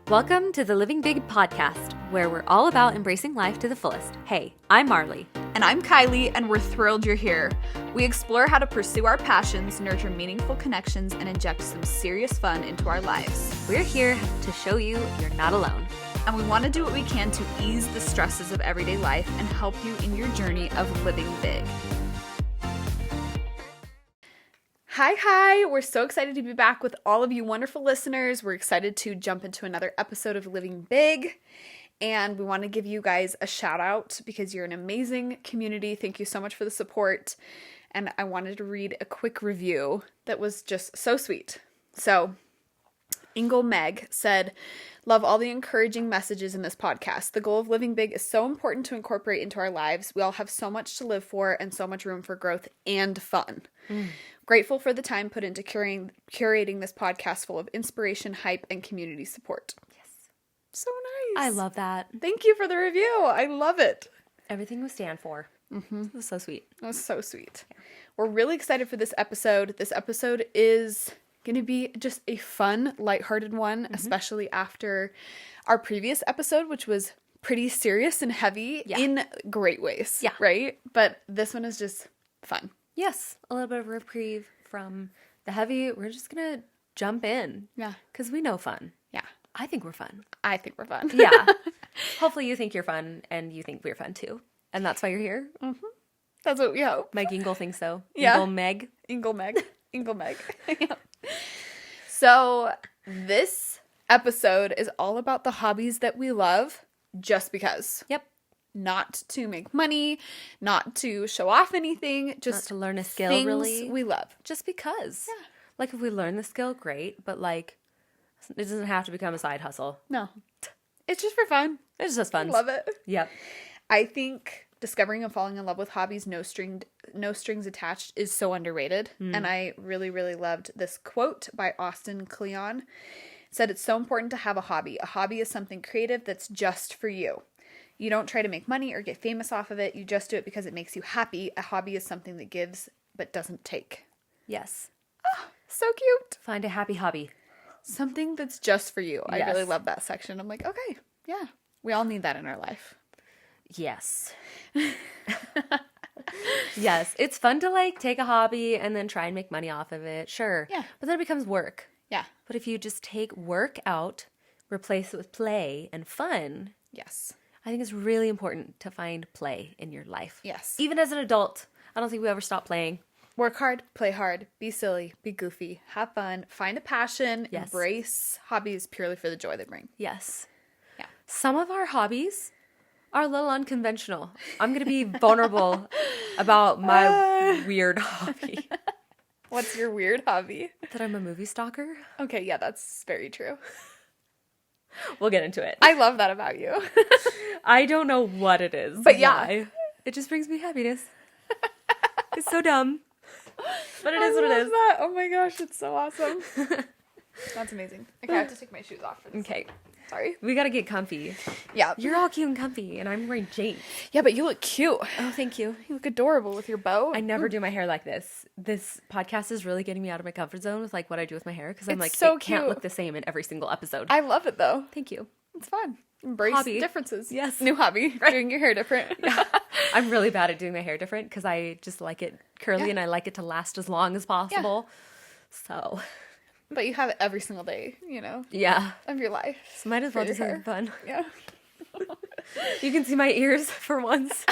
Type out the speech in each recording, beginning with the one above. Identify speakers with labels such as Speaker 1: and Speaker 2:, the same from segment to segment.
Speaker 1: Welcome to the Living Big podcast, where we're all about embracing life to the fullest. Hey, I'm Marley.
Speaker 2: And I'm Kylie, and we're thrilled you're here. We explore how to pursue our passions, nurture meaningful connections, and inject some serious fun into our lives.
Speaker 1: We're here to show you you're not alone.
Speaker 2: And we want to do what we can to ease the stresses of everyday life and help you in your journey of living big. Hi, we're so excited to be back with all of you wonderful listeners. We're excited to jump into another episode of Living Big, and we want to give you guys a shout out because you're an amazing community. Thank you so much for the support, and I wanted to read a quick review that was just so sweet. So, Ingle Meg said, "Love all the encouraging messages in this podcast. The goal of living big is so important to incorporate into our lives. We all have so much to live for and so much room for growth and fun. Grateful for the time put into curating this podcast full of inspiration, hype, and community support." Yes. So nice.
Speaker 1: I love that.
Speaker 2: Thank you for the review. I love it.
Speaker 1: Everything we stand for. It was so sweet.
Speaker 2: That was so sweet. Yeah. We're really excited for this episode. This episode is going to be just a fun, lighthearted one, especially after our previous episode, which was pretty serious and heavy in great ways. Yeah. Right? But this one is just fun.
Speaker 1: Yes. A little bit of reprieve from the heavy. We're just going to jump in. Yeah. Because we know fun.
Speaker 2: Yeah.
Speaker 1: I think we're fun.
Speaker 2: I think we're fun.
Speaker 1: Yeah. Hopefully you think you're fun and you think we're fun too. And that's why you're here.
Speaker 2: Mm-hmm. That's what we hope.
Speaker 1: Meg Ingle thinks so.
Speaker 2: Yeah.
Speaker 1: Ingle Meg.
Speaker 2: Ingle Meg. Ingle Meg. Yeah. So this episode is all about the hobbies that we love just because.
Speaker 1: Yep.
Speaker 2: Not to make money, not to show off anything, just
Speaker 1: not to learn a skill,
Speaker 2: things
Speaker 1: really.
Speaker 2: we love.
Speaker 1: Just because.
Speaker 2: Yeah.
Speaker 1: Like if we learn the skill, great. But like, it doesn't have to become a side hustle.
Speaker 2: No. It's just for fun.
Speaker 1: It's just fun.
Speaker 2: Love it.
Speaker 1: Yep.
Speaker 2: I think discovering and falling in love with hobbies, no strings attached, is so underrated. And I really, really loved this quote by Austin Kleon. It said, "It's so important to have a hobby. A hobby is something creative that's just for you. You don't try to make money or get famous off of it. You just do it because it makes you happy. A hobby is something that gives but doesn't take."
Speaker 1: Yes.
Speaker 2: Oh, so cute.
Speaker 1: Find a happy hobby.
Speaker 2: Something that's just for you.
Speaker 1: Yes.
Speaker 2: I really love that section. I'm like, okay, yeah. We all need that in our life.
Speaker 1: Yes. Yes. It's fun to like take a hobby and then try and make money off of it. Sure.
Speaker 2: Yeah.
Speaker 1: But then it becomes work.
Speaker 2: Yeah.
Speaker 1: But if you just take work out, replace it with play and fun.
Speaker 2: Yes.
Speaker 1: I think it's really important to find play in your life.
Speaker 2: Yes.
Speaker 1: Even as an adult. I don't think we ever stop playing.
Speaker 2: Work hard, play hard, be silly, be goofy, have fun, find a passion, embrace hobbies purely for the joy they bring.
Speaker 1: Yes.
Speaker 2: Yeah.
Speaker 1: Some of our hobbies are a little unconventional. I'm going to be vulnerable about my weird hobby.
Speaker 2: What's your weird hobby?
Speaker 1: That I'm a movie stalker.
Speaker 2: Okay, yeah, that's very true.
Speaker 1: We'll get into it.
Speaker 2: I love that about you.
Speaker 1: I don't know what it is.
Speaker 2: But yeah.
Speaker 1: It just brings me happiness. It's so dumb. But it is what it is.
Speaker 2: That. Oh my gosh, it's so awesome. That's amazing. Okay, I have to take my shoes off for this.
Speaker 1: Okay.
Speaker 2: Sorry.
Speaker 1: We got to get comfy.
Speaker 2: Yeah.
Speaker 1: You're all cute and comfy, and I'm wearing jeans.
Speaker 2: Yeah, but you look cute.
Speaker 1: Oh, thank you.
Speaker 2: You look adorable with your bow.
Speaker 1: I never do my hair like this. This podcast is really getting me out of my comfort zone with like what I do with my hair because I'm like,
Speaker 2: so
Speaker 1: it can't
Speaker 2: cute.
Speaker 1: look the same in every single episode.
Speaker 2: I love it though.
Speaker 1: Thank you.
Speaker 2: It's fun. Embrace
Speaker 1: Hobby.
Speaker 2: differences.
Speaker 1: Yes.
Speaker 2: New hobby. Right. Doing your hair different.
Speaker 1: Yeah. I'm really bad at doing my hair different because I just like it curly and I like it to last as long as possible. Yeah. So.
Speaker 2: But you have it every single day, you know?
Speaker 1: Yeah.
Speaker 2: Of your life.
Speaker 1: So might as well do something fun.
Speaker 2: Yeah.
Speaker 1: You can see my ears for once.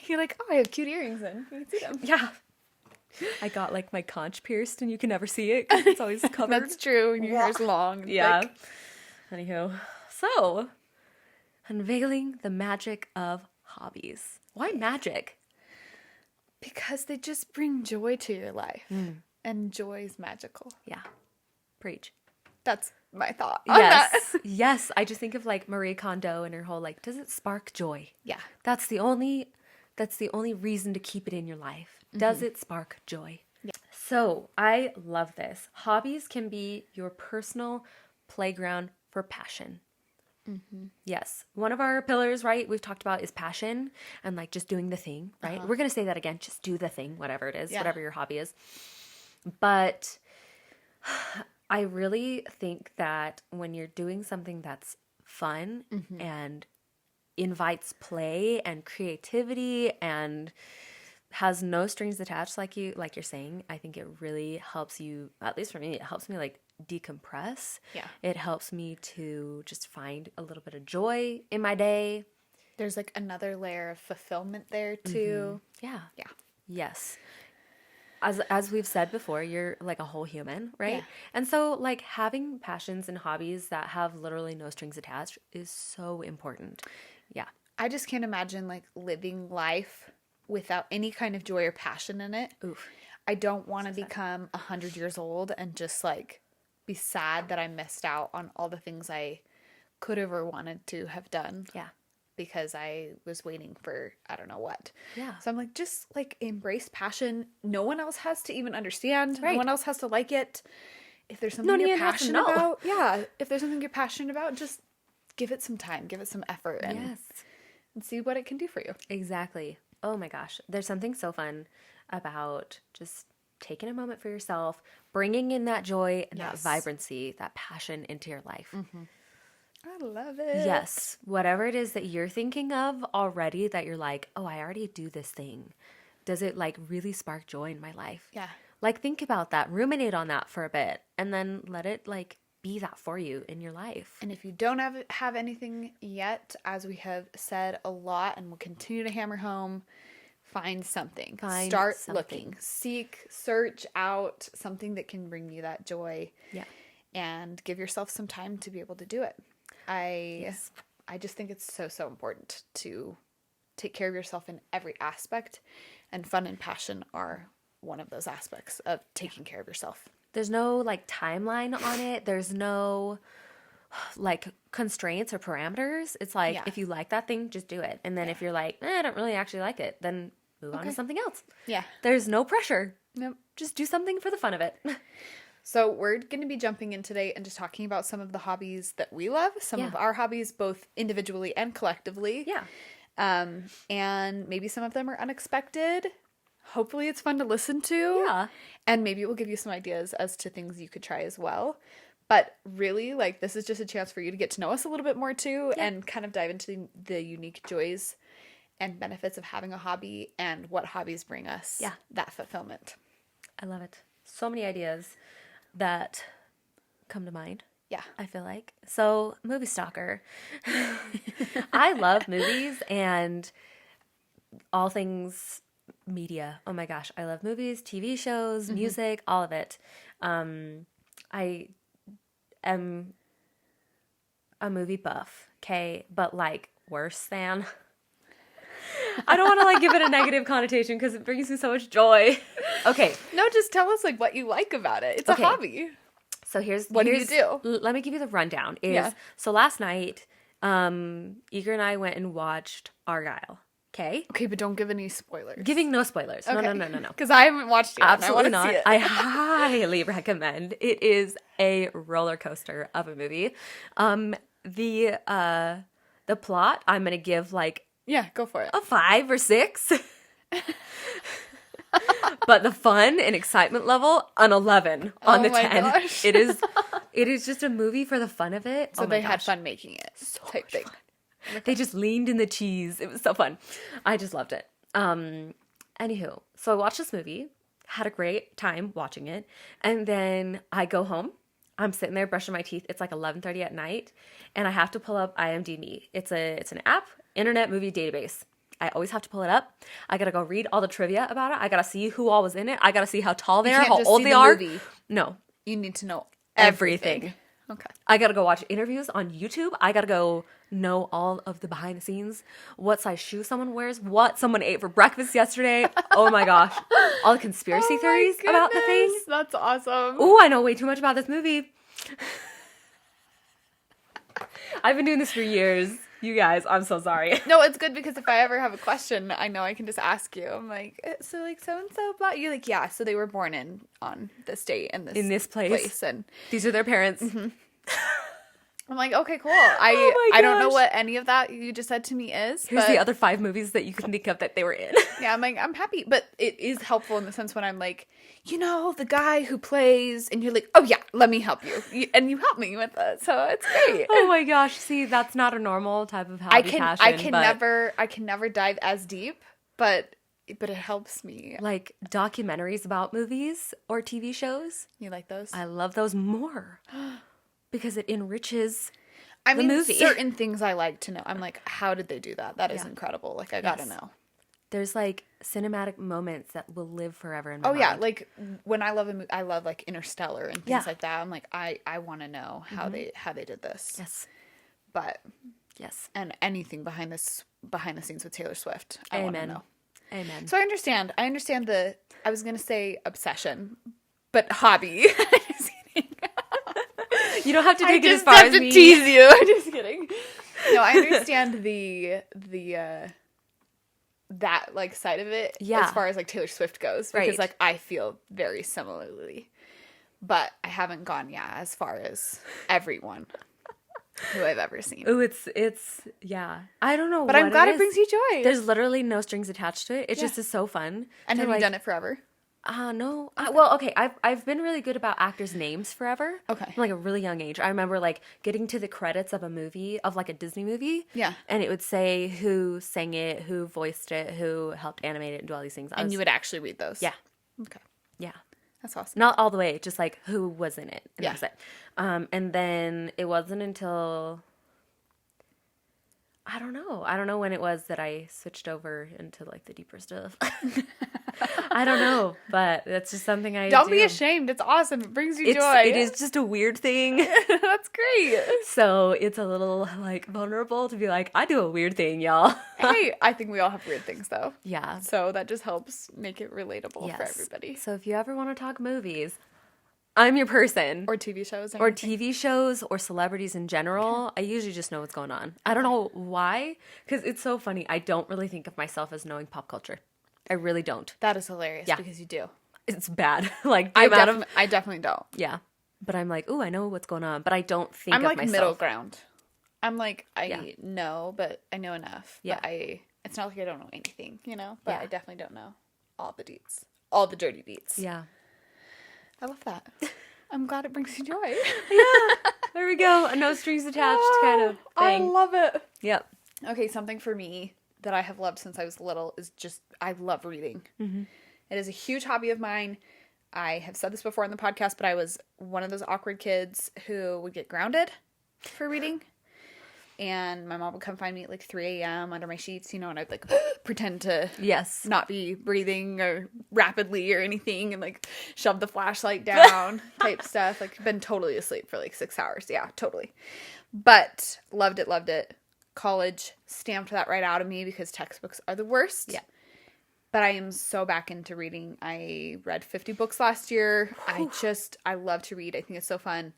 Speaker 2: You're like, oh, I have cute earrings in. You can see them.
Speaker 1: Yeah. I got like my conch pierced and you can never see it because it's always covered.
Speaker 2: That's true. And your hair's long. And
Speaker 1: yeah.
Speaker 2: thick.
Speaker 1: Anywho. So, unveiling the magic of hobbies. Why magic?
Speaker 2: Because they just bring joy to your life. And joy is magical.
Speaker 1: Yeah. Preach.
Speaker 2: That's my thought on
Speaker 1: Yes.
Speaker 2: that.
Speaker 1: Yes. I just think of like Marie Kondo and her whole like, does it spark joy?
Speaker 2: Yeah.
Speaker 1: That's the only reason to keep it in your life. Does it spark joy? Yeah. So I love this. Hobbies can be your personal playground for passion. Yes. One of our pillars, right, we've talked about is passion and like just doing the thing, right? We're going to say that again. Just do the thing, whatever it is, whatever your hobby is. But I really think that when you're doing something that's fun and invites play and creativity and has no strings attached, like you're saying, I think it really helps you, at least for me, it helps me like decompress.
Speaker 2: Yeah.
Speaker 1: It helps me to just find a little bit of joy in my day.
Speaker 2: There's like another layer of fulfillment there too.
Speaker 1: Yeah.
Speaker 2: Yeah.
Speaker 1: Yes. As we've said before, you're like a whole human, right?
Speaker 2: Yeah.
Speaker 1: And so like having passions and hobbies that have literally no strings attached is so important. Yeah.
Speaker 2: I just can't imagine like living life without any kind of joy or passion in it.
Speaker 1: Oof.
Speaker 2: I don't want to become 100 years old and just like be sad that I missed out on all the things I could have or wanted to have done.
Speaker 1: Yeah.
Speaker 2: Because I was waiting for I don't know what.
Speaker 1: Yeah.
Speaker 2: So I'm like, just like embrace passion. No one else has to even understand.
Speaker 1: Right.
Speaker 2: No one else has to like it. If there's something you're passionate about, if there's something you're passionate about, just give it some time, give it some effort, and see what it can do for you.
Speaker 1: Exactly. Oh my gosh. There's something so fun about just taking a moment for yourself, bringing in that joy and that vibrancy, that passion into your life.
Speaker 2: I love it.
Speaker 1: Yes. Whatever it is that you're thinking of already that you're like, oh, I already do this thing. Does it like really spark joy in my life?
Speaker 2: Yeah.
Speaker 1: Like think about that, ruminate on that for a bit, and then let it like be that for you in your life.
Speaker 2: And if you don't have anything yet, as we have said a lot and will continue to hammer home, find something. Start looking. Seek, search out something that can bring you that joy.
Speaker 1: Yeah.
Speaker 2: And give yourself some time to be able to do it. I just think it's so important to take care of yourself in every aspect, and fun and passion are one of those aspects of taking care of yourself.
Speaker 1: There's no like timeline on it. There's no like constraints or parameters. It's like if you like that thing, just do it. And then if you're like, I don't really actually like it, then move on to something else. Yeah. There's no pressure.
Speaker 2: Nope.
Speaker 1: Just do something for the fun of it.
Speaker 2: So we're going to be jumping in today and just talking about some of the hobbies that we love, some of our hobbies, both individually and collectively.
Speaker 1: Yeah.
Speaker 2: And maybe some of them are unexpected. Hopefully it's fun to listen to.
Speaker 1: Yeah.
Speaker 2: And maybe it will give you some ideas as to things you could try as well. But really, like, this is just a chance for you to get to know us a little bit more too, and kind of dive into the unique joys and benefits of having a hobby and what hobbies bring us that fulfillment.
Speaker 1: I love it. So many ideas that come to mind.
Speaker 2: Yeah.
Speaker 1: I feel like. So, movie stalker. I love movies and all things media. Oh my gosh. I love movies, TV shows, music, all of it. I am a movie buff, okay? But like worse than. I don't want to like give it a negative connotation because it brings me so much joy. Okay.
Speaker 2: No, just tell us like what you like about it. It's a hobby.
Speaker 1: So
Speaker 2: what do you do?
Speaker 1: Let me give you the rundown. So last night, Eager and I went and watched Argyle. Okay.
Speaker 2: Okay, but don't give any spoilers.
Speaker 1: Giving no spoilers. Okay. No.
Speaker 2: Because I haven't watched it.
Speaker 1: Absolutely not. I highly recommend. It is a roller coaster of a movie. The plot I'm gonna give like
Speaker 2: go for it.
Speaker 1: A 5 or 6. But the fun and excitement level, an 11 on the 10.
Speaker 2: Gosh.
Speaker 1: It is just a movie for the fun of it.
Speaker 2: So they had fun making it. Type thing.
Speaker 1: They just leaned in the cheese. It was so fun. I just loved it. Anywho, so I watched this movie, had a great time watching it, and then I go home. I'm sitting there brushing my teeth. It's like 11:30 at night, and I have to pull up IMDb. It's an app, internet movie database. I always have to pull it up. I gotta go read all the trivia about it. I gotta see who all was in it. I gotta see how tall they are, how old they are. No,
Speaker 2: you need to know
Speaker 1: everything.
Speaker 2: Okay.
Speaker 1: I gotta go watch interviews on YouTube. I gotta go know all of the behind the scenes, what size shoe someone wears, what someone ate for breakfast yesterday. Oh my gosh. All the conspiracy theories about the thing.
Speaker 2: That's awesome.
Speaker 1: Ooh, I know way too much about this movie. I've been doing this for years. You guys, I'm so sorry.
Speaker 2: No, it's good because if I ever have a question, I know I can just ask you. I'm like, so like so-and-so blah. You're like, yeah, so they were born on this date and in this place. And
Speaker 1: these are their parents.
Speaker 2: I'm like, okay, cool.
Speaker 1: Oh my
Speaker 2: I don't know
Speaker 1: gosh.
Speaker 2: what any of that you just said to me is.
Speaker 1: Here's
Speaker 2: but
Speaker 1: the other 5 movies that you can think of that they were in.
Speaker 2: yeah, I'm like, I'm happy. But it is helpful in the sense when I'm like, the guy who plays, and you're like, oh yeah, let me help you. And you help me with it. So it's great.
Speaker 1: Oh my gosh. See, that's not a normal type of hobby
Speaker 2: I
Speaker 1: passion.
Speaker 2: can never dive as deep, but it helps me.
Speaker 1: Like documentaries about movies or TV shows.
Speaker 2: You like those?
Speaker 1: I love those more because it enriches
Speaker 2: I
Speaker 1: the
Speaker 2: mean,
Speaker 1: movie.
Speaker 2: certain things I like to know. I'm like, how did they do that? That is incredible. Like, I gotta know.
Speaker 1: There's like cinematic moments that will live forever in my mind.
Speaker 2: Yeah, like when I love a movie, I love like Interstellar and things like that. I'm like, I want to know how they did this.
Speaker 1: Yes.
Speaker 2: But
Speaker 1: yes,
Speaker 2: and anything behind the scenes with Taylor Swift, I want to know.
Speaker 1: Amen.
Speaker 2: So I understand the. I was gonna say obsession, but hobby. Just kidding.
Speaker 1: You don't have to take it as
Speaker 2: I
Speaker 1: far
Speaker 2: just
Speaker 1: as
Speaker 2: have to
Speaker 1: me.
Speaker 2: tease you. I'm just kidding. No, I understand the that like side of it as far as like Taylor Swift goes because like I feel very similarly, but I haven't gone as far as everyone who I've ever seen.
Speaker 1: Oh, it's I don't know,
Speaker 2: but I'm glad it brings you joy.
Speaker 1: There's literally no strings attached to it. It just is so fun.
Speaker 2: And have you done it forever?
Speaker 1: No. Well, okay. I've been really good about actors' names forever.
Speaker 2: Okay.
Speaker 1: From like a really young age. I remember like getting to the credits of a movie, of like a Disney movie.
Speaker 2: Yeah.
Speaker 1: And it would say who sang it, who voiced it, who helped animate it, and do all these things.
Speaker 2: And you would actually read those?
Speaker 1: Yeah.
Speaker 2: Okay.
Speaker 1: Yeah.
Speaker 2: That's awesome.
Speaker 1: Not all the way, just like who was in it. And
Speaker 2: yeah.
Speaker 1: That was it. And then it wasn't until... I don't know when it was that I switched over into like the deeper stuff. I don't know, but that's just something I
Speaker 2: Don't be ashamed. It's awesome. It brings you joy.
Speaker 1: It is just a weird thing.
Speaker 2: That's great.
Speaker 1: So it's a little like vulnerable to be like, I do a weird thing, y'all.
Speaker 2: Hey, I think we all have weird things though.
Speaker 1: Yeah.
Speaker 2: So that just helps make it relatable for everybody.
Speaker 1: So if you ever want to talk movies, I'm your person.
Speaker 2: Or TV shows.
Speaker 1: Or TV shows or celebrities in general. I usually just know what's going on. I don't know why, because it's so funny. I don't really think of myself as knowing pop culture. I really don't.
Speaker 2: That is hilarious because you do.
Speaker 1: It's bad. Like
Speaker 2: I definitely don't.
Speaker 1: Yeah. But I'm like, ooh, I know what's going on. But I don't think of myself.
Speaker 2: I'm like middle ground. I'm like, I know, but I know enough.
Speaker 1: Yeah.
Speaker 2: But it's not like I don't know anything, But I definitely don't know all the deets. All the dirty deets.
Speaker 1: Yeah.
Speaker 2: I love that. I'm glad it brings you joy.
Speaker 1: Yeah. There we go. A no strings attached kind of thing.
Speaker 2: I love it.
Speaker 1: Yep.
Speaker 2: Okay, something for me that I have loved since I was little is just, I love reading. Mm-hmm. It is a huge hobby of mine. I have said this before on the podcast, but I was one of those awkward kids who would get grounded for reading. And my mom would come find me at like 3 a.m. under my sheets, and I'd like pretend to not be breathing or rapidly or anything and like shove the flashlight down type stuff. Like been totally asleep for like 6 hours. Yeah, totally. But loved it. College stamped that right out of me because textbooks are the worst. Yeah. But I am so back into reading. I read 50 books last year. I love to read. I think it's so fun.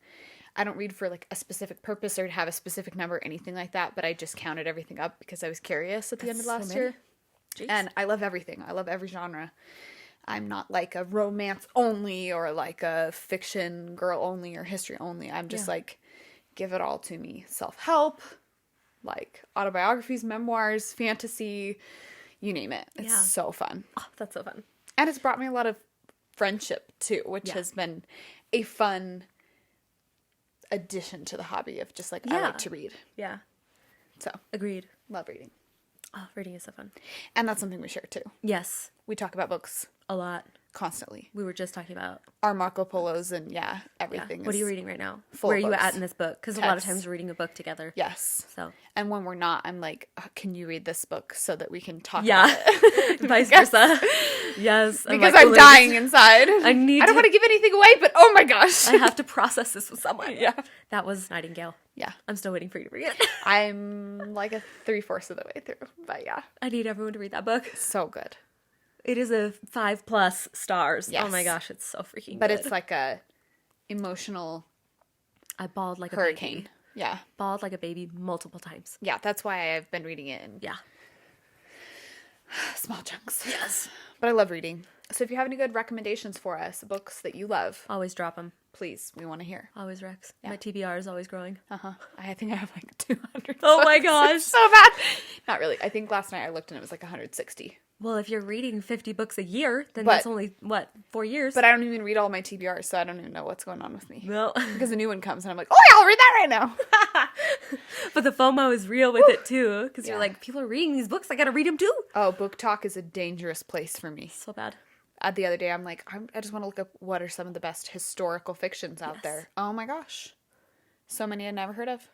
Speaker 2: I don't read for like a specific purpose or to have a specific number or anything like that, but I just counted everything up because I was curious at the end of last year. Jeez. And I love everything. I love every genre. I'm not like a romance only or like a fiction girl only or history only. I'm just like, give it all to me. Self-help, like autobiographies, memoirs, fantasy, you name it. It's so fun.
Speaker 1: Oh, that's so fun.
Speaker 2: And it's brought me a lot of friendship too, which has been a fun addition to the hobby of just like I like to read.
Speaker 1: Yeah.
Speaker 2: So
Speaker 1: agreed.
Speaker 2: Love reading.
Speaker 1: Oh, reading is so fun.
Speaker 2: And that's something we share too.
Speaker 1: Yes.
Speaker 2: We talk about books
Speaker 1: a lot.
Speaker 2: Constantly.
Speaker 1: We were just talking about
Speaker 2: our Marco Polos and everything.
Speaker 1: Yeah. What are you reading right now? Where are you at in this book? Because a lot of times we're reading a book together.
Speaker 2: Yes.
Speaker 1: So.
Speaker 2: And when we're not, I'm like, can you read this book so that we can talk about it?
Speaker 1: Vice versa. Yes.
Speaker 2: Because I'm dying inside. I don't want to give anything away, but oh my gosh.
Speaker 1: I have to process this with someone.
Speaker 2: Yeah.
Speaker 1: That was Nightingale. Yeah. I'm still waiting for you to read it.
Speaker 2: I'm like a 3/4 of the way through. But yeah.
Speaker 1: I need everyone to read that book.
Speaker 2: So good.
Speaker 1: It is a 5+ stars. Yes. Oh my gosh, it's so freaking
Speaker 2: but
Speaker 1: good.
Speaker 2: It's like a emotional
Speaker 1: I bawled like
Speaker 2: hurricane.
Speaker 1: A baby.
Speaker 2: Yeah.
Speaker 1: Bawled like a baby multiple times.
Speaker 2: Yeah, that's why I've been reading it in
Speaker 1: small
Speaker 2: chunks. Yes. But I love reading. So if you have any good recommendations for us, books that you love,
Speaker 1: Always drop them.
Speaker 2: please, we want to hear.
Speaker 1: Always Rex. My TBR is always growing.
Speaker 2: I think I have like 200.
Speaker 1: Oh my
Speaker 2: books.
Speaker 1: gosh.
Speaker 2: It's so bad. Not really. I think last night I looked and it was like 160.
Speaker 1: Well, if you're reading 50 books a year, then
Speaker 2: But-
Speaker 1: that's only, 4 years?
Speaker 2: But I don't even read all my TBRs, so I don't even know what's going on with me.
Speaker 1: No.
Speaker 2: Because a new one comes and I'm like, oh yeah, I'll read that right now.
Speaker 1: But the FOMO is real with it too. Because
Speaker 2: Yeah.
Speaker 1: you're like, people are reading these books. I got to read them too.
Speaker 2: Oh, book talk is a dangerous place for me.
Speaker 1: So bad.
Speaker 2: The other day, I'm like, I just want to look up what are some of the best historical fictions out there. Oh my gosh. So many I'd never heard of.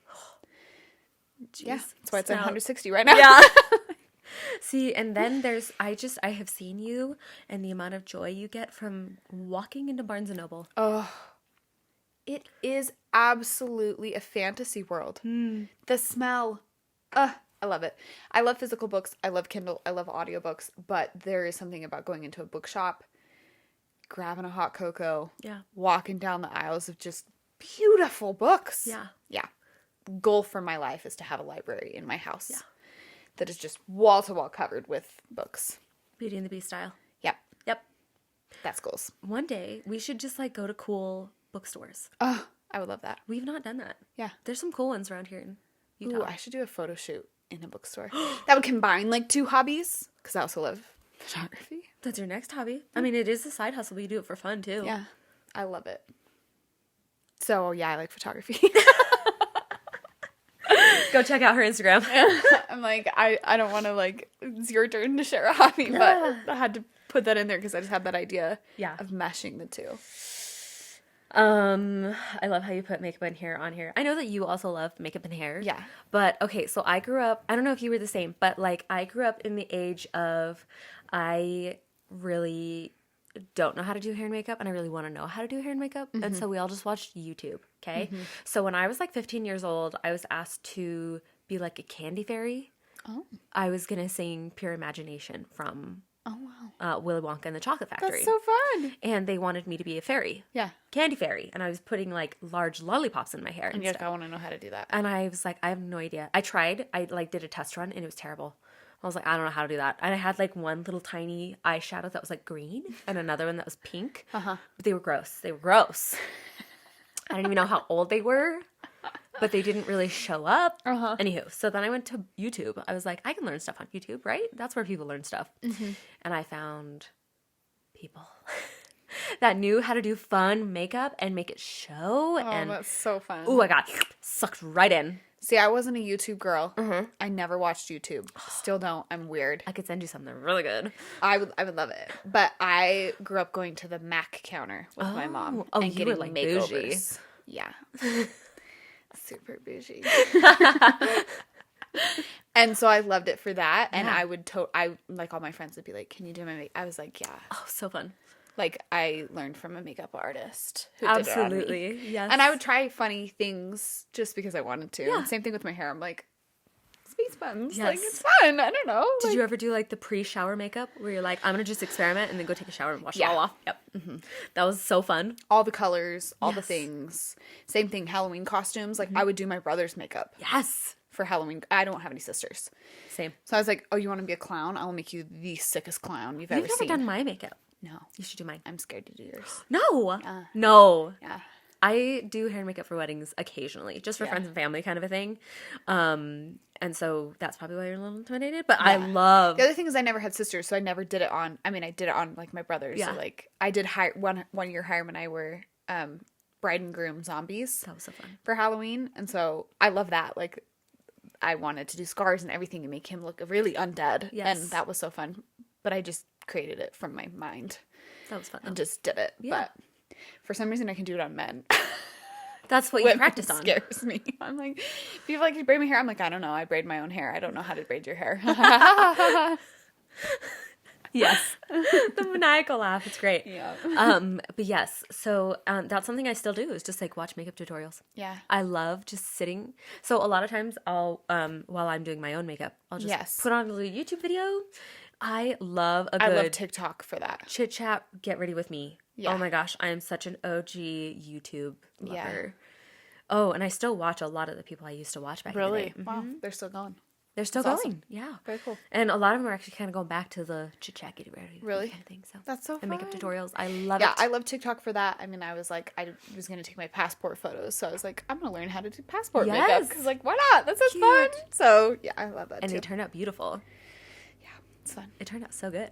Speaker 2: Yeah, that's why it's at 160 right now.
Speaker 1: Yeah. See, and then I have seen you and the amount of joy you get from walking into Barnes & Noble.
Speaker 2: Oh, it is absolutely a fantasy world. The smell. I love it. I love physical books. I love Kindle. I love audiobooks. But there is something about going into a bookshop, grabbing a hot cocoa, walking down the aisles of just beautiful books.
Speaker 1: Yeah.
Speaker 2: Yeah. Goal for my life is to have a library in my house that is just wall to wall covered with books.
Speaker 1: Beauty and the Beast style.
Speaker 2: Yep.
Speaker 1: Yep.
Speaker 2: That's goals.
Speaker 1: One day, we should just like go to cool bookstores.
Speaker 2: Oh, I would love that.
Speaker 1: We've not done that.
Speaker 2: Yeah.
Speaker 1: There's some cool ones around here in Utah.
Speaker 2: Ooh, I should do a photo shoot in a bookstore. That would combine like two hobbies because I also love photography.
Speaker 1: That's your next hobby. I mean, it is a side hustle, but you do it for fun too.
Speaker 2: Yeah, I love it. So yeah, I like photography.
Speaker 1: Go check out her Instagram.
Speaker 2: I'm like, I don't want to like, it's your turn to share a hobby, but I had to put that in there because I just had that idea of meshing the two.
Speaker 1: I love how you put makeup and hair on here. I know that you also love makeup and hair.
Speaker 2: Yeah.
Speaker 1: But okay, so I grew up, I don't know if you were the same, but like I grew up in the age of I really don't know how to do hair and makeup and I really want to know how to do hair and makeup. And so we all just watched YouTube. Okay. So when I was like 15 years old, I was asked to be like a candy fairy.
Speaker 2: Oh.
Speaker 1: I was going to sing Pure Imagination from
Speaker 2: Oh wow.
Speaker 1: Willy Wonka and the Chocolate Factory.
Speaker 2: That's so fun.
Speaker 1: And they wanted me to be a fairy.
Speaker 2: Yeah.
Speaker 1: Candy fairy. And I was putting like large lollipops in my hair.
Speaker 2: And you're like, I want to know how to do that.
Speaker 1: And I was like, I have no idea. I tried. I like did a test run and it was terrible. I was like, I don't know how to do that. And I had like one little tiny eyeshadow that was like green and another one that was pink. But they were gross. They were gross. I don't even know how old they were, but they didn't really show up. Anywho, so then I went to YouTube. I was like, I can learn stuff on YouTube, right? That's where people learn stuff. And I found people that knew how to do fun makeup and make it show.
Speaker 2: Oh,
Speaker 1: and
Speaker 2: that's so fun.
Speaker 1: oh, I got sucked right in.
Speaker 2: See, I wasn't a YouTube girl. I never watched YouTube. Still don't. I'm weird.
Speaker 1: I could send you something really good.
Speaker 2: I would love it. But I grew up going to the Mac counter with my mom
Speaker 1: Oh,
Speaker 2: and
Speaker 1: you
Speaker 2: getting
Speaker 1: were, like,
Speaker 2: makeovers.
Speaker 1: bougie.
Speaker 2: Yeah. Super bougie. And so I loved it for that. And I would like all my friends would be like, "Can you do my makeup?" I was like, "Yeah."
Speaker 1: Oh, so fun.
Speaker 2: Like I learned from a makeup artist who did it on me.
Speaker 1: Absolutely. Yes.
Speaker 2: And I would try funny things just because I wanted to.
Speaker 1: Yeah.
Speaker 2: And same thing with my hair. I'm like, space buns.
Speaker 1: Yes.
Speaker 2: Like, it's fun. I don't know.
Speaker 1: Did you ever do like the pre-shower makeup where you're like, I'm going to just experiment and then go take a shower and wash it all off? Yep. That was so fun.
Speaker 2: All the colors, all the
Speaker 1: Yes.
Speaker 2: things. Same thing, Halloween costumes. Like, I would do my brother's makeup
Speaker 1: Yes.
Speaker 2: for Halloween. I don't have any sisters.
Speaker 1: Same.
Speaker 2: So I was like, oh, you want to be a clown? I will make you the sickest clown you've ever
Speaker 1: You've never
Speaker 2: seen.
Speaker 1: done my makeup.
Speaker 2: No.
Speaker 1: You should do mine.
Speaker 2: I'm scared to do yours.
Speaker 1: No. No.
Speaker 2: Yeah.
Speaker 1: I do hair and makeup for weddings occasionally, just for friends and family kind of a thing. And so that's probably why you're a little intimidated. But I love...
Speaker 2: The other thing is I never had sisters, so I never did it on... I mean, I did it on, like, my brothers.
Speaker 1: Yeah.
Speaker 2: So, like, I did one year Hiram and I were bride and groom zombies.
Speaker 1: That was so fun.
Speaker 2: For Halloween. And so I love that. Like, I wanted to do scars and everything and make him look really undead.
Speaker 1: Yes.
Speaker 2: And that was so fun. But I just created it from my mind
Speaker 1: That was fun.
Speaker 2: and just did it.
Speaker 1: Yeah.
Speaker 2: But for some reason I can do it on men.
Speaker 1: That's what you practice on.
Speaker 2: Scares me. I'm like, people like, you braid my hair? I'm like, I don't know. I braid my own hair. I don't know how to braid your hair.
Speaker 1: Yes. The maniacal laugh. It's great.
Speaker 2: Yeah.
Speaker 1: But yes, so that's something I still do is just like watch makeup tutorials.
Speaker 2: Yeah.
Speaker 1: I love just sitting. So a lot of times I'll, while I'm doing my own makeup, I'll just put on a little YouTube video. I love a good
Speaker 2: I love TikTok for that.
Speaker 1: chit chat, get ready with me.
Speaker 2: Yeah.
Speaker 1: Oh my gosh, I am such an OG YouTube lover.
Speaker 2: Yeah.
Speaker 1: Oh, and I still watch a lot of the people I used to watch back in the
Speaker 2: Really?
Speaker 1: day.
Speaker 2: Wow. They're still going.
Speaker 1: They're still
Speaker 2: That's
Speaker 1: going.
Speaker 2: awesome.
Speaker 1: Yeah.
Speaker 2: Very cool.
Speaker 1: And a lot of them are actually kind of going back to the chit-chat, get-ready
Speaker 2: Really?
Speaker 1: kind of thing. So
Speaker 2: That's so
Speaker 1: and
Speaker 2: fun.
Speaker 1: makeup tutorials. I love it.
Speaker 2: Yeah, I love TikTok for that. I mean, I was like, I was going to take my passport photos. So I was like, I'm going to learn how to do passport makeup. Because, like, why not? That sounds fun. So, yeah, I love that
Speaker 1: and
Speaker 2: too.
Speaker 1: they turn out beautiful.
Speaker 2: Yeah, it's fun.
Speaker 1: It turned out so good.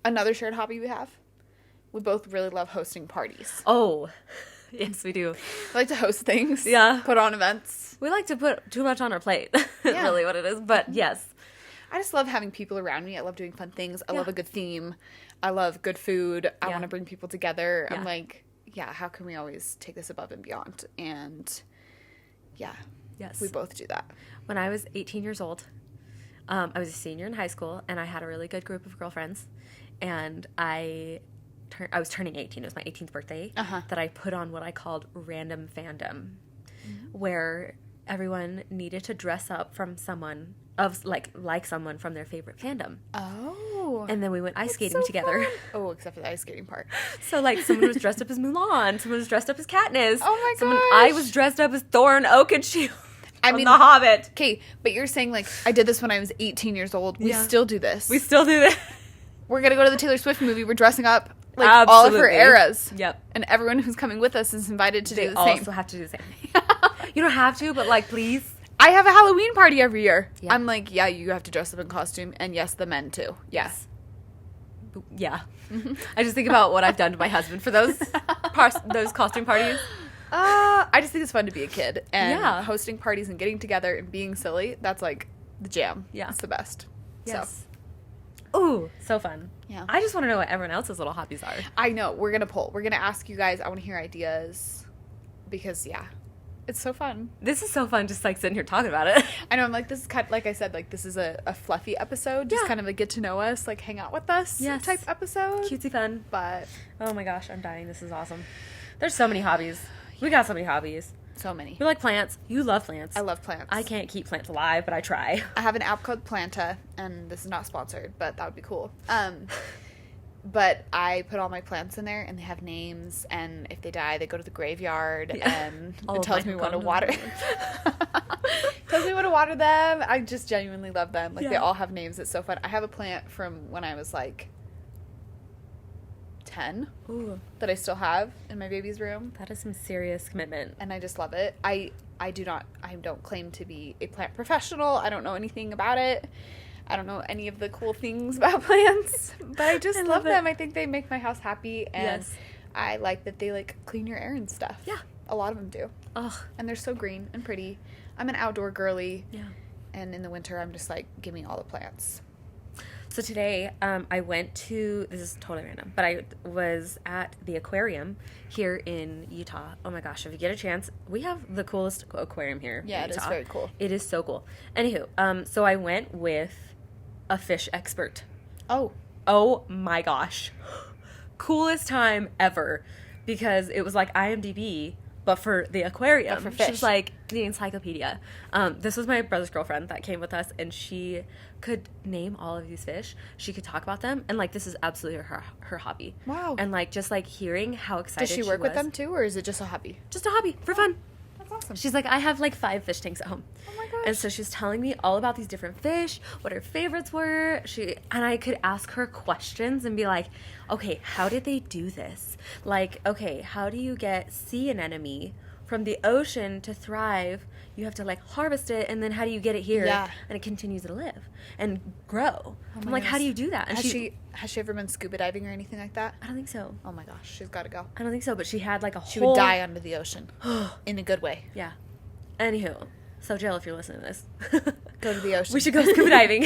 Speaker 2: Another shared hobby we have. We both really love hosting parties.
Speaker 1: Oh, yes, we do.
Speaker 2: I like to host things.
Speaker 1: Yeah.
Speaker 2: Put on events.
Speaker 1: We like to put too much on our plate.
Speaker 2: Yeah.
Speaker 1: Really what it is. But yes.
Speaker 2: I just love having people around me. I love doing fun things. I love a good theme. I love good food. I want to bring people together. I'm like, yeah, how can we always take this above and beyond? And yeah,
Speaker 1: Yes.
Speaker 2: we both do that.
Speaker 1: When I was 18 years old, I was a senior in high school, and I had a really good group of girlfriends. And I was turning 18. It was my 18th birthday. That I put on what I called random fandom, where everyone needed to dress up from someone like someone from their favorite fandom.
Speaker 2: Oh.
Speaker 1: And then we went ice skating together.
Speaker 2: Fun. Oh, except for the ice skating part.
Speaker 1: So, like, someone was dressed up as Mulan. Someone was dressed up as Katniss.
Speaker 2: Oh, my gosh.
Speaker 1: I was dressed up as Thorin Oakenshield.
Speaker 2: I mean,
Speaker 1: The Hobbit.
Speaker 2: Okay, but you're saying, like, I did this when I was 18 years old. We still do this.
Speaker 1: We still do that.
Speaker 2: We're going to go to the Taylor Swift movie. We're dressing up, like, all of her eras.
Speaker 1: Yep.
Speaker 2: And everyone who's coming with us is invited to do the
Speaker 1: They
Speaker 2: same.
Speaker 1: also have to do the same. You don't have to, but, like, please.
Speaker 2: I have a Halloween party every year.
Speaker 1: Yeah.
Speaker 2: I'm like, yeah, you have to dress up in costume. And yes, the men, too. Yes.
Speaker 1: Yeah. I just think about what I've done to my husband for those costume parties.
Speaker 2: I just think it's fun to be a kid. And
Speaker 1: Yeah.
Speaker 2: hosting parties and getting together and being silly, that's, like, the jam.
Speaker 1: Yeah.
Speaker 2: It's the best.
Speaker 1: Yes.
Speaker 2: So,
Speaker 1: Ooh, so fun.
Speaker 2: yeah.
Speaker 1: I just want to know what everyone else's little hobbies are.
Speaker 2: I know. We're going to poll. We're going to ask you guys. I want to hear ideas. Because, yeah. It's so fun.
Speaker 1: This is so fun, just like sitting here talking about it.
Speaker 2: I know. I'm like, this is kind of, like I said, like this is a fluffy episode. Just kind of a get to know us, like hang out with us type episode.
Speaker 1: Cutesy fun.
Speaker 2: But
Speaker 1: Oh my gosh, I'm dying. This is awesome. There's so many hobbies. We got so many hobbies.
Speaker 2: so many.
Speaker 1: We like plants. You love plants.
Speaker 2: I love plants.
Speaker 1: I can't keep plants alive, but I try.
Speaker 2: I have an app called Planta, and this is not sponsored, but that would be cool. But I put all my plants in there, and they have names, and if they die, they go to the graveyard, and it tells me when to water. Tells me when to water them. I just genuinely love them. Like, they all have names. It's so fun. I have a plant from when I was, like, 10 that I still have in my baby's room.
Speaker 1: That is some serious commitment.
Speaker 2: And I just love it. I don't claim to be a plant professional. I don't know anything about it. I don't know any of the cool things about plants, but I just love them. I think they make my house happy, and I like that they, like, clean your air and stuff.
Speaker 1: Yeah.
Speaker 2: A lot of them do.
Speaker 1: Ugh.
Speaker 2: And they're so green and pretty. I'm an outdoor girly.
Speaker 1: Yeah.
Speaker 2: And in the winter, I'm just like, give me all the plants.
Speaker 1: So today, I went to, this is totally random, but I was at the aquarium here in Utah. Oh my gosh, if you get a chance, we have the coolest aquarium here.
Speaker 2: Yeah,
Speaker 1: in
Speaker 2: it
Speaker 1: Utah.
Speaker 2: is very cool.
Speaker 1: It is so cool. Anywho, so I went with a fish expert. Oh my gosh. Coolest time ever. Because it was like IMDb, but for the aquarium.
Speaker 2: But for fish.
Speaker 1: She was like the encyclopedia. This was my brother's girlfriend that came with us, and she could name all of these fish. She could talk about them, and like this is absolutely her hobby.
Speaker 2: Wow.
Speaker 1: And like just like hearing how excited
Speaker 2: Does she work with
Speaker 1: was.
Speaker 2: them too, or is it just a hobby?
Speaker 1: Just a hobby for fun.
Speaker 2: That's awesome.
Speaker 1: She's like, I have like 5 fish tanks at home.
Speaker 2: Oh my gosh.
Speaker 1: And so she was telling me all about these different fish, what her favorites were. And I could ask her questions and be like, okay, how did they do this? Like, okay, how do you get sea anemone from the ocean to thrive? You have to like harvest it, and then how do you get it here?
Speaker 2: Yeah.
Speaker 1: And it continues to live and grow. I'm
Speaker 2: my
Speaker 1: like, how do
Speaker 2: goodness.
Speaker 1: you do that? And
Speaker 2: Has she ever been scuba diving or anything like that?
Speaker 1: I don't think so.
Speaker 2: Oh my gosh, she's got to go.
Speaker 1: I don't think so, but she had like a
Speaker 2: She
Speaker 1: whole...
Speaker 2: would die under the ocean. In a good way.
Speaker 1: Yeah. Anywho, so Jill, if you're listening to this,
Speaker 2: Go to the ocean.
Speaker 1: we should go scuba diving.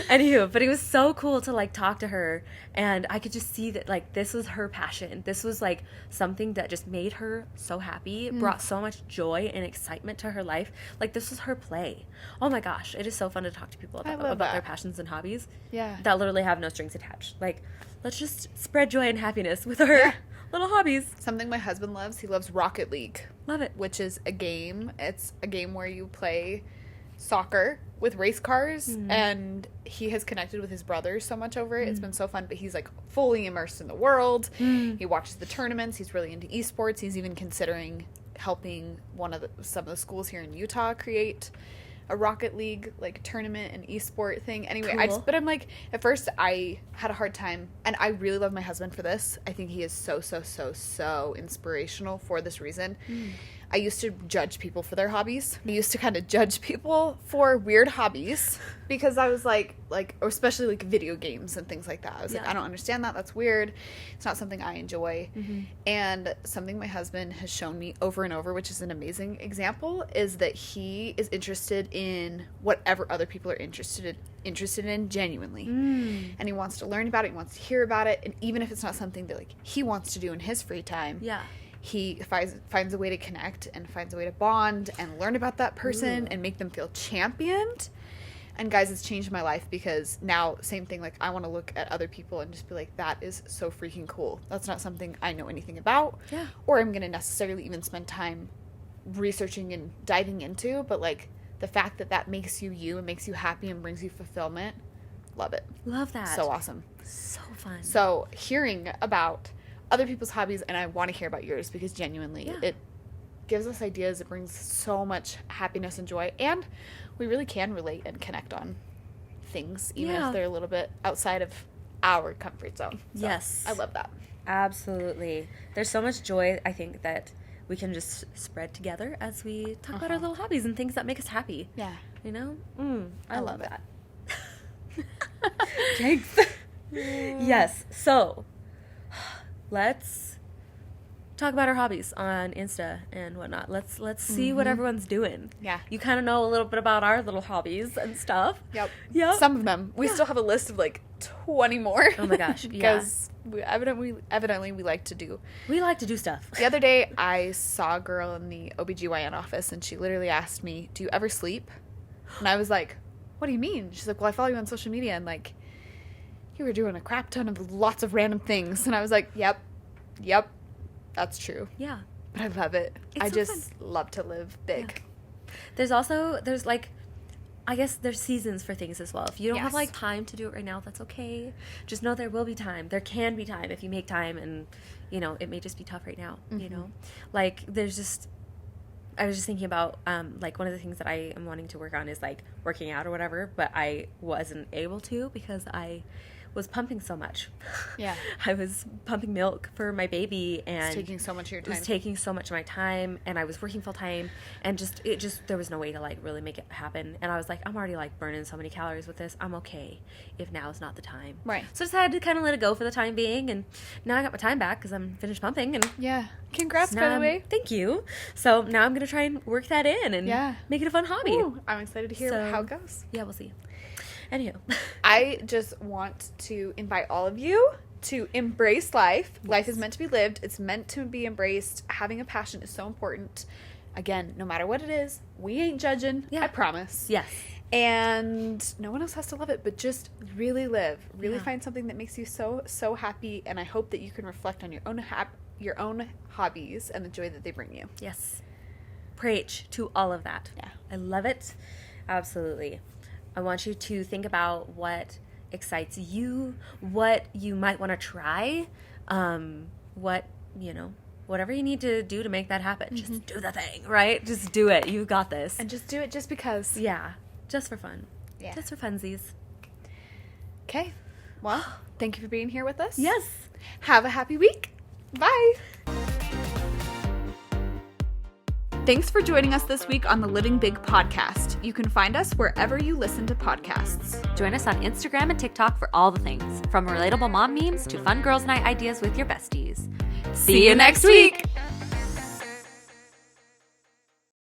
Speaker 1: Anywho, but it was so cool to like talk to her, and I could just see that like this was her passion. This was like something that just made her so happy, brought so much joy and excitement to her life. Like this was her play. Oh my gosh, it is so fun to talk to people about
Speaker 2: that.
Speaker 1: their passions and hobbies.
Speaker 2: Yeah.
Speaker 1: That literally have no strings attached. Like, let's just spread joy and happiness with our little hobbies.
Speaker 2: Something my husband loves, he loves Rocket League.
Speaker 1: Love it.
Speaker 2: Which is a game. It's a game where you play soccer with race cars, and he has connected with his brothers so much over it. It's been so fun, but he's like fully immersed in the world. He watches the tournaments. He's really into esports. He's even considering helping some of the schools here in Utah create a Rocket League like tournament and esport thing. Anyway,
Speaker 1: Cool.
Speaker 2: but I'm like, at first I had a hard time, and I really love my husband for this. I think he is so inspirational for this reason. I used to judge people for their hobbies. I used to kind of judge people for weird hobbies because I was like, or especially like video games and things like that. I was like, I don't understand that. That's weird. It's not something I enjoy. And something my husband has shown me over and over, which is an amazing example, is that he is interested in whatever other people are interested in genuinely. And he wants to learn about it. He wants to hear about it. And even if it's not something that like he wants to do in his free time, he finds a way to connect and finds a way to bond and learn about that person and make them feel championed. And guys, it's changed my life because now, same thing, like I want to look at other people and just be like, that is so freaking cool. That's not something I know anything about or I'm going to necessarily even spend time researching and diving into. But like the fact that that makes you you and makes you happy and brings you fulfillment, love it.
Speaker 1: Love that.
Speaker 2: So awesome.
Speaker 1: So fun.
Speaker 2: So hearing about other people's hobbies, and I want to hear about yours because genuinely it gives us ideas. It brings so much happiness and joy, and we really can relate and connect on things even if they're a little bit outside of our comfort zone. So
Speaker 1: yes,
Speaker 2: I love that.
Speaker 1: Absolutely. There's so much joy, I think, that we can just spread together as we talk about our little hobbies and things that make us happy.
Speaker 2: Yeah,
Speaker 1: you know, I love
Speaker 2: it.
Speaker 1: that. Thanks. Yes, so let's talk about our hobbies on Insta and whatnot. Let's see what everyone's doing.
Speaker 2: Yeah.
Speaker 1: You kind of know a little bit about our little hobbies and stuff.
Speaker 2: Yep.
Speaker 1: Yep.
Speaker 2: Some of them. We still have a list of like 20 more.
Speaker 1: Oh my gosh.
Speaker 2: Because we evidently we like to do.
Speaker 1: We like to do stuff.
Speaker 2: The other day I saw a girl in the OBGYN office and she literally asked me, "Do you ever sleep?" And I was like, "What do you mean?" She's like, "Well, I follow you on social media and like you were doing a crap ton of lots of random things." And I was like, Yep, that's true.
Speaker 1: Yeah.
Speaker 2: But I love it.
Speaker 1: It's
Speaker 2: I
Speaker 1: so
Speaker 2: just
Speaker 1: fun.
Speaker 2: love to live big.
Speaker 1: Yeah. There's like, I guess there's seasons for things as well. If you don't have
Speaker 2: Yes.
Speaker 1: like time to do it right now, that's okay. Just know there will be time. There can be time if you make time, and you know, it may just be tough right now, you know? Like I was just thinking about, like, one of the things that I am wanting to work on is, like, working out or whatever, but I wasn't able to because I was pumping so much.
Speaker 2: Yeah.
Speaker 1: I was pumping milk for my baby, and
Speaker 2: It's taking so much of your time.
Speaker 1: It was taking so much of my time, and I was working full time, and there was no way to, like, really make it happen. And I was like, I'm already, like, burning so many calories with this. I'm okay if now is not the time.
Speaker 2: Right.
Speaker 1: So I decided to kind of let it go for the time being, and now I got my time back because I'm finished pumping, and
Speaker 2: Yeah. Congrats,
Speaker 1: now
Speaker 2: by the way.
Speaker 1: Thank you. So now I'm going to try and work that in and make it a fun hobby.
Speaker 2: Ooh, I'm excited to hear
Speaker 1: So-
Speaker 2: how it goes.
Speaker 1: Yeah, we'll see. Anywho.
Speaker 2: I just want to invite all of you to embrace life. Yes. Life is meant to be lived. It's meant to be embraced. Having a passion is so important. Again, no matter what it is, we ain't judging. Yeah. I promise.
Speaker 1: Yes.
Speaker 2: And no one else has to love it, but just really live. Really find something that makes you so happy. And I hope that you can reflect on your own hobbies and the joy that they bring you.
Speaker 1: Yes. Preach to all of that.
Speaker 2: Yeah.
Speaker 1: I love it. Absolutely. I want you to think about what excites you, what you might want to try, whatever you need to do to make that happen. Just do the thing, right? Just do it. You got this.
Speaker 2: And just do it just because.
Speaker 1: Yeah. Just for fun.
Speaker 2: Yeah.
Speaker 1: Just for funsies.
Speaker 2: Okay. Well, thank you for being here with us.
Speaker 1: Yes.
Speaker 2: Have a happy week. Bye. Thanks for joining us this week on the Living Big podcast. You can find us wherever you listen to podcasts.
Speaker 1: Join us on Instagram and TikTok for all the things, from relatable mom memes to fun girls' night ideas with your besties.
Speaker 2: See you next week.